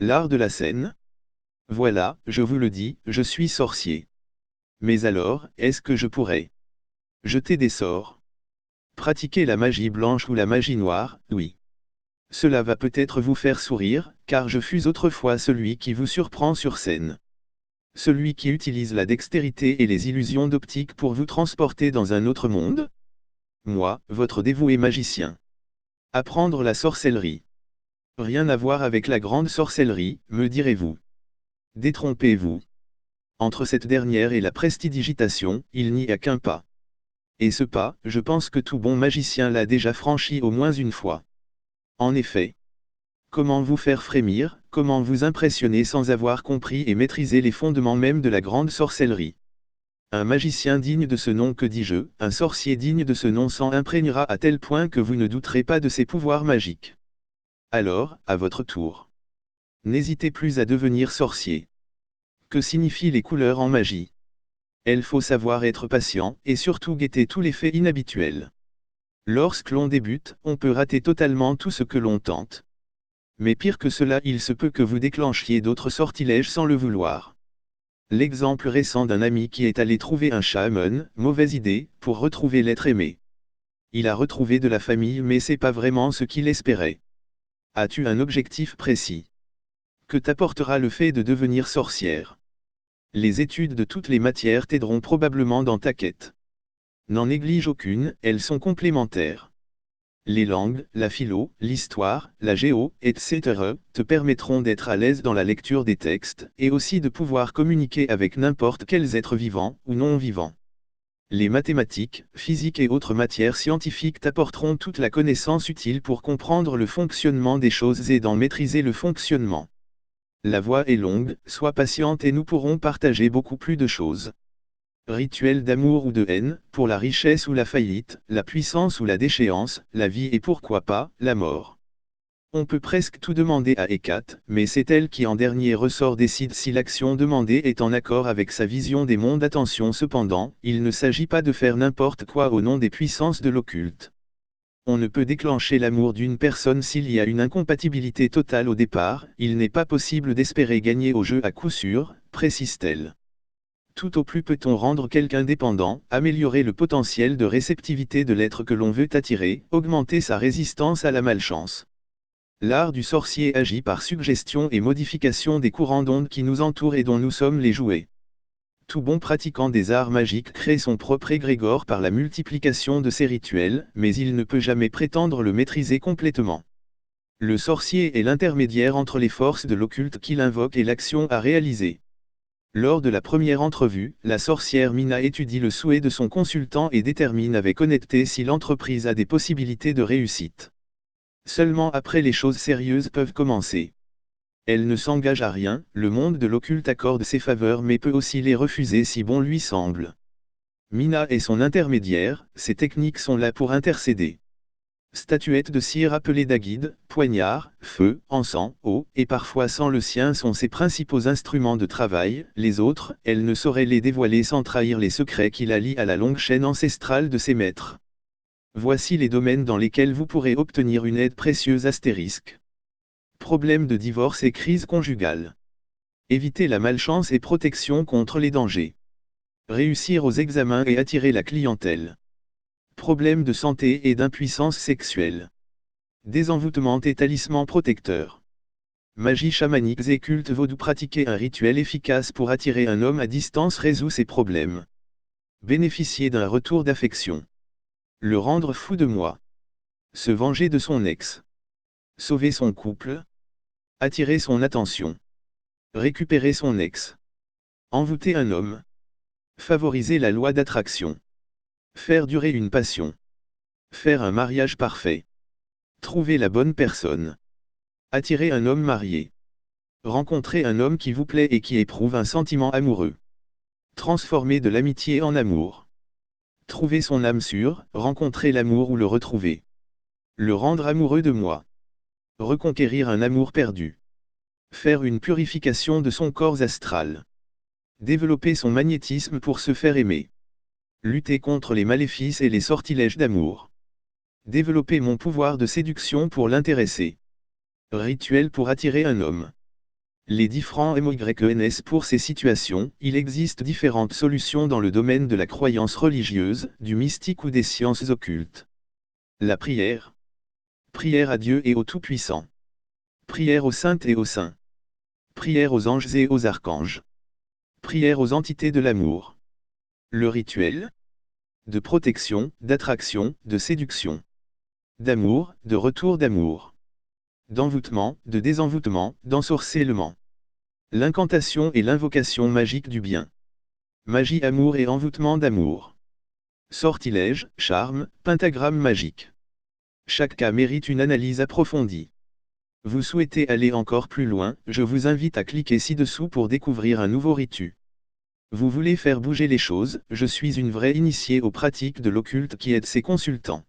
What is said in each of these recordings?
L'art de la scène? Voilà, je vous le dis, je suis sorcier. Mais alors, est-ce que je pourrais jeter des sorts? Pratiquer la magie blanche ou la magie noire, oui. Cela va peut-être vous faire sourire, car je fus autrefois celui qui vous surprend sur scène. Celui qui utilise la dextérité et les illusions d'optique pour vous transporter dans un autre monde? Moi, votre dévoué magicien. Apprendre la sorcellerie. Rien à voir avec la grande sorcellerie, me direz-vous. Détrompez-vous. Entre cette dernière et la prestidigitation, il n'y a qu'un pas. Et ce pas, je pense que tout bon magicien l'a déjà franchi au moins une fois. En effet. Comment vous faire frémir, comment vous impressionner sans avoir compris et maîtrisé les fondements même de la grande sorcellerie. Un magicien digne de ce nom, que dis-je, un sorcier digne de ce nom s'en imprégnera à tel point que vous ne douterez pas de ses pouvoirs magiques. Alors, à votre tour. N'hésitez plus à devenir sorcier. Que signifient les couleurs en magie? Il faut savoir être patient, et surtout guetter tous les faits inhabituels. Lorsque l'on débute, on peut rater totalement tout ce que l'on tente. Mais pire que cela, il se peut que vous déclenchiez d'autres sortilèges sans le vouloir. L'exemple récent d'un ami qui est allé trouver un chaman, mauvaise idée, pour retrouver l'être aimé. Il a retrouvé de la famille mais c'est pas vraiment ce qu'il espérait. As-tu un objectif précis? Que t'apportera le fait de devenir sorcière? Les études de toutes les matières t'aideront probablement dans ta quête. N'en néglige aucune, elles sont complémentaires. Les langues, la philo, l'histoire, la géo, etc., te permettront d'être à l'aise dans la lecture des textes, et aussi de pouvoir communiquer avec n'importe quels êtres vivants ou non vivants. Les mathématiques, physique et autres matières scientifiques t'apporteront toute la connaissance utile pour comprendre le fonctionnement des choses et d'en maîtriser le fonctionnement. La voie est longue, sois patiente et nous pourrons partager beaucoup plus de choses. Rituel d'amour ou de haine, pour la richesse ou la faillite, la puissance ou la déchéance, la vie et pourquoi pas, la mort. On peut presque tout demander à Hécate, mais c'est elle qui en dernier ressort décide si l'action demandée est en accord avec sa vision des mondes. Attention cependant, il ne s'agit pas de faire n'importe quoi au nom des puissances de l'occulte. On ne peut déclencher l'amour d'une personne s'il y a une incompatibilité totale au départ, il n'est pas possible d'espérer gagner au jeu à coup sûr, précise-t-elle. Tout au plus peut-on rendre quelqu'un dépendant, améliorer le potentiel de réceptivité de l'être que l'on veut attirer, augmenter sa résistance à la malchance. L'art du sorcier agit par suggestion et modification des courants d'ondes qui nous entourent et dont nous sommes les jouets. Tout bon pratiquant des arts magiques crée son propre égrégore par la multiplication de ses rituels, mais il ne peut jamais prétendre le maîtriser complètement. Le sorcier est l'intermédiaire entre les forces de l'occulte qu'il invoque et l'action à réaliser. Lors de la première entrevue, la sorcière Mina étudie le souhait de son consultant et détermine avec honnêteté si l'entreprise a des possibilités de réussite. Seulement après les choses sérieuses peuvent commencer. Elle ne s'engage à rien, le monde de l'occulte accorde ses faveurs mais peut aussi les refuser si bon lui semble. Mina est son intermédiaire, ses techniques sont là pour intercéder. Statuettes de cire appelées daguides, poignards, feu, encens, eau, et parfois sans le sien sont ses principaux instruments de travail, les autres, elle ne saurait les dévoiler sans trahir les secrets qui la lient à la longue chaîne ancestrale de ses maîtres. Voici les domaines dans lesquels vous pourrez obtenir une aide précieuse. Problèmes de divorce et crise conjugale. Éviter la malchance et protection contre les dangers. Réussir aux examens et attirer la clientèle. Problèmes de santé et d'impuissance sexuelle. Désenvoûtement et talisman protecteur. Magie chamanique et culte vaudou. Pratiquer un rituel efficace pour attirer un homme à distance résout ces problèmes. Bénéficier d'un retour d'affection. Le rendre fou de moi. Se venger de son ex. Sauver son couple. Attirer son attention. Récupérer son ex. Envoûter un homme. Favoriser la loi d'attraction. Faire durer une passion. Faire un mariage parfait. Trouver la bonne personne. Attirer un homme marié. Rencontrer un homme qui vous plaît et qui éprouve un sentiment amoureux. Transformer de l'amitié en amour. Trouver son âme sûre, rencontrer l'amour ou le retrouver. Le rendre amoureux de moi. Reconquérir un amour perdu. Faire une purification de son corps astral. Développer son magnétisme pour se faire aimer. Lutter contre les maléfices et les sortilèges d'amour. Développer mon pouvoir de séduction pour l'intéresser. Rituel pour attirer un homme. Les 10 francs MOYNS pour ces situations, il existe différentes solutions dans le domaine de la croyance religieuse, du mystique ou des sciences occultes. La prière. Prière à Dieu et au Tout-Puissant. Prière aux saintes et aux saints. Prière aux anges et aux archanges. Prière aux entités de l'amour. Le rituel. De protection, d'attraction, de séduction. D'amour, de retour d'amour. D'envoûtement, de désenvoûtement, d'ensorcellement. L'incantation et l'invocation magique du bien. Magie amour et envoûtement d'amour. Sortilège, charme, pentagramme magique. Chaque cas mérite une analyse approfondie. Vous souhaitez aller encore plus loin, je vous invite à cliquer ci-dessous pour découvrir un nouveau ritu. Vous voulez faire bouger les choses, je suis une vraie initiée aux pratiques de l'occulte qui aide ses consultants.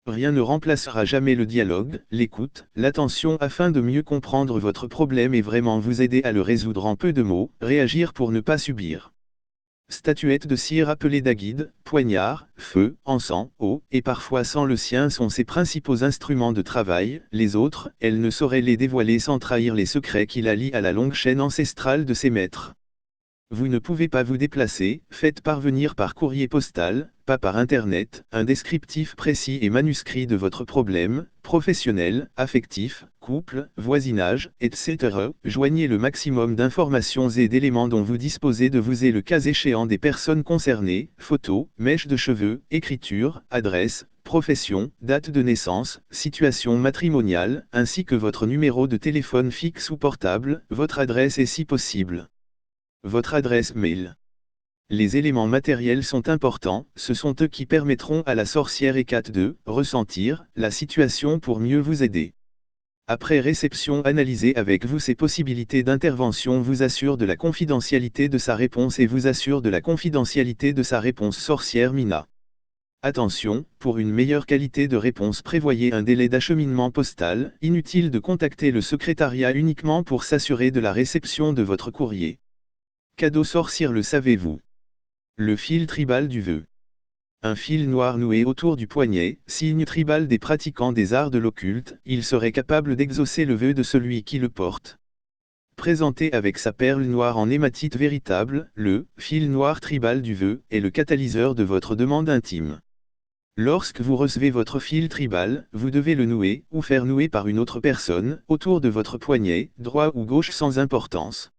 Rien ne remplacera jamais le dialogue, l'écoute, l'attention afin de mieux comprendre votre problème et vraiment vous aider à le résoudre en peu de mots, réagir pour ne pas subir. Statuettes de cire appelées daguides, poignards, feu, encens, eau, et parfois sans le sien sont ses principaux instruments de travail, les autres, elle ne saurait les dévoiler sans trahir les secrets qui la lient à la longue chaîne ancestrale de ses maîtres. Vous ne pouvez pas vous déplacer, faites parvenir par courrier postal, pas par Internet, un descriptif précis et manuscrit de votre problème, professionnel, affectif, couple, voisinage, etc. Joignez le maximum d'informations et d'éléments dont vous disposez de vous et le cas échéant des personnes concernées, photos, mèches de cheveux, écriture, adresse, profession, date de naissance, situation matrimoniale, ainsi que votre numéro de téléphone fixe ou portable, votre adresse et si possible. Votre adresse mail. Les éléments matériels sont importants, ce sont eux qui permettront à la sorcière Hécate de ressentir la situation pour mieux vous aider. Après réception, analysez avec vous ses possibilités d'intervention, vous assure de la confidentialité de sa réponse et vous assure de la confidentialité de sa réponse sorcière Mina. Attention, pour une meilleure qualité de réponse prévoyez un délai d'acheminement postal, inutile de contacter le secrétariat uniquement pour s'assurer de la réception de votre courrier. Cadeau sorcière, le savez-vous? Le fil tribal du vœu. Un fil noir noué autour du poignet, signe tribal des pratiquants des arts de l'occulte, il serait capable d'exaucer le vœu de celui qui le porte. Présenté avec sa perle noire en hématite véritable, le fil noir tribal du vœu est le catalyseur de votre demande intime. Lorsque vous recevez votre fil tribal, vous devez le nouer, ou faire nouer par une autre personne, autour de votre poignet, droit ou gauche sans importance.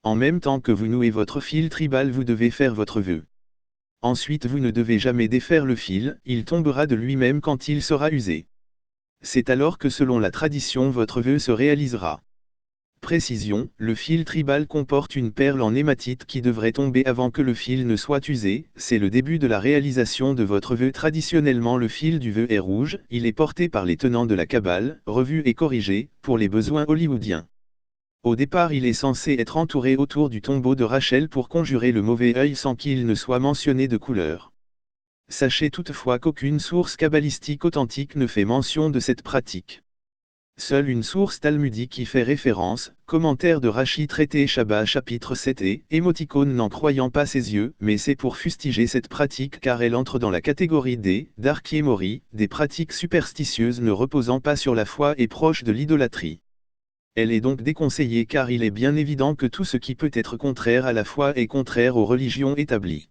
En même temps que vous nouez votre fil tribal, vous devez faire votre vœu. Ensuite, vous ne devez jamais défaire le fil, il tombera de lui-même quand il sera usé. C'est alors que selon la tradition votre vœu se réalisera. Précision, le fil tribal comporte une perle en hématite qui devrait tomber avant que le fil ne soit usé, c'est le début de la réalisation de votre vœu. Traditionnellement le fil du vœu est rouge, il est porté par les tenants de la Kabbale, revu et corrigé, pour les besoins hollywoodiens. Au départ, il est censé être entouré autour du tombeau de Rachel pour conjurer le mauvais œil sans qu'il ne soit mentionné de couleur. Sachez toutefois qu'aucune source kabbalistique authentique ne fait mention de cette pratique. Seule une source talmudique y fait référence, commentaire de Rashi traité Shabbat chapitre 7 et émoticône n'en croyant pas ses yeux, mais c'est pour fustiger cette pratique car elle entre dans la catégorie des darkiemori, des pratiques superstitieuses ne reposant pas sur la foi et proches de l'idolâtrie. Elle est donc déconseillée car il est bien évident que tout ce qui peut être contraire à la foi est contraire aux religions établies.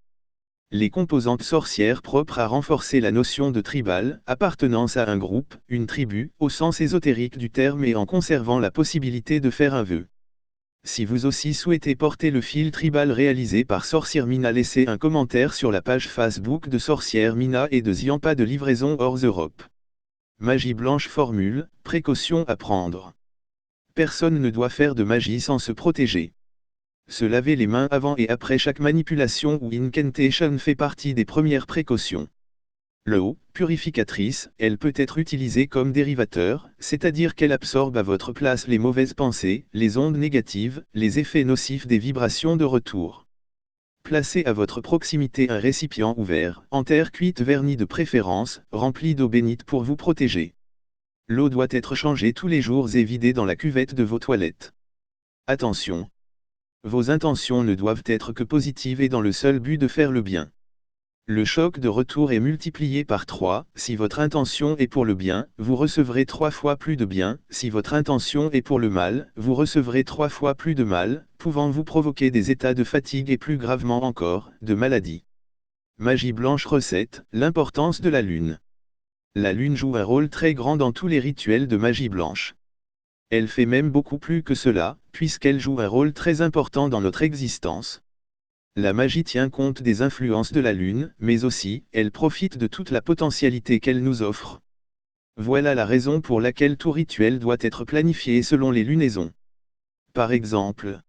Les composantes sorcières propres à renforcer la notion de tribal, appartenance à un groupe, une tribu, au sens ésotérique du terme et en conservant la possibilité de faire un vœu. Si vous aussi souhaitez porter le fil tribal réalisé par Sorcière Mina, laissez un commentaire sur la page Facebook de Sorcière Mina et de Ziampa de livraison hors Europe. Magie blanche formule, précaution à prendre. Personne ne doit faire de magie sans se protéger. Se laver les mains avant et après chaque manipulation ou incantation fait partie des premières précautions. L'eau, purificatrice, elle peut être utilisée comme dérivateur, c'est-à-dire qu'elle absorbe à votre place les mauvaises pensées, les ondes négatives, les effets nocifs des vibrations de retour. Placez à votre proximité un récipient ouvert, en terre cuite vernie de préférence, rempli d'eau bénite pour vous protéger. L'eau doit être changée tous les jours et vidée dans la cuvette de vos toilettes. Attention! Vos intentions ne doivent être que positives et dans le seul but de faire le bien. Le choc de retour est multiplié par 3, si votre intention est pour le bien, vous recevrez 3 fois plus de bien, si votre intention est pour le mal, vous recevrez 3 fois plus de mal, pouvant vous provoquer des états de fatigue et plus gravement encore, de maladie. Magie blanche recette, l'importance de la lune. La lune joue un rôle très grand dans tous les rituels de magie blanche. Elle fait même beaucoup plus que cela, puisqu'elle joue un rôle très important dans notre existence. La magie tient compte des influences de la Lune, mais aussi, elle profite de toute la potentialité qu'elle nous offre. Voilà la raison pour laquelle tout rituel doit être planifié selon les lunaisons. Par exemple,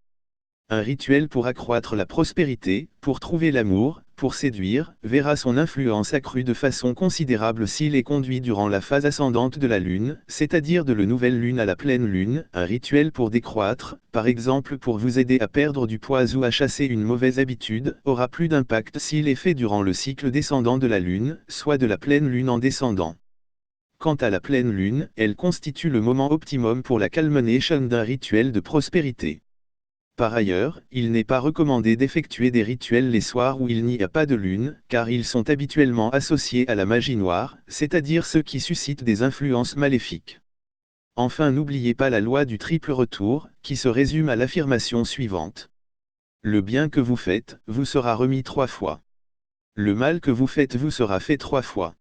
un rituel pour accroître la prospérité, pour trouver l'amour, pour séduire, verra son influence accrue de façon considérable s'il est conduit durant la phase ascendante de la Lune, c'est-à-dire de la nouvelle Lune à la pleine Lune. Un rituel pour décroître, par exemple pour vous aider à perdre du poids ou à chasser une mauvaise habitude, aura plus d'impact s'il est fait durant le cycle descendant de la Lune, soit de la pleine Lune en descendant. Quant à la pleine Lune, elle constitue le moment optimum pour la culmination d'un rituel de prospérité. Par ailleurs, il n'est pas recommandé d'effectuer des rituels les soirs où il n'y a pas de lune, car ils sont habituellement associés à la magie noire, c'est-à-dire ceux qui suscitent des influences maléfiques. Enfin, n'oubliez pas la loi du triple retour, qui se résume à l'affirmation suivante. Le bien que vous faites, vous sera remis 3 fois. Le mal que vous faites vous sera fait 3 fois.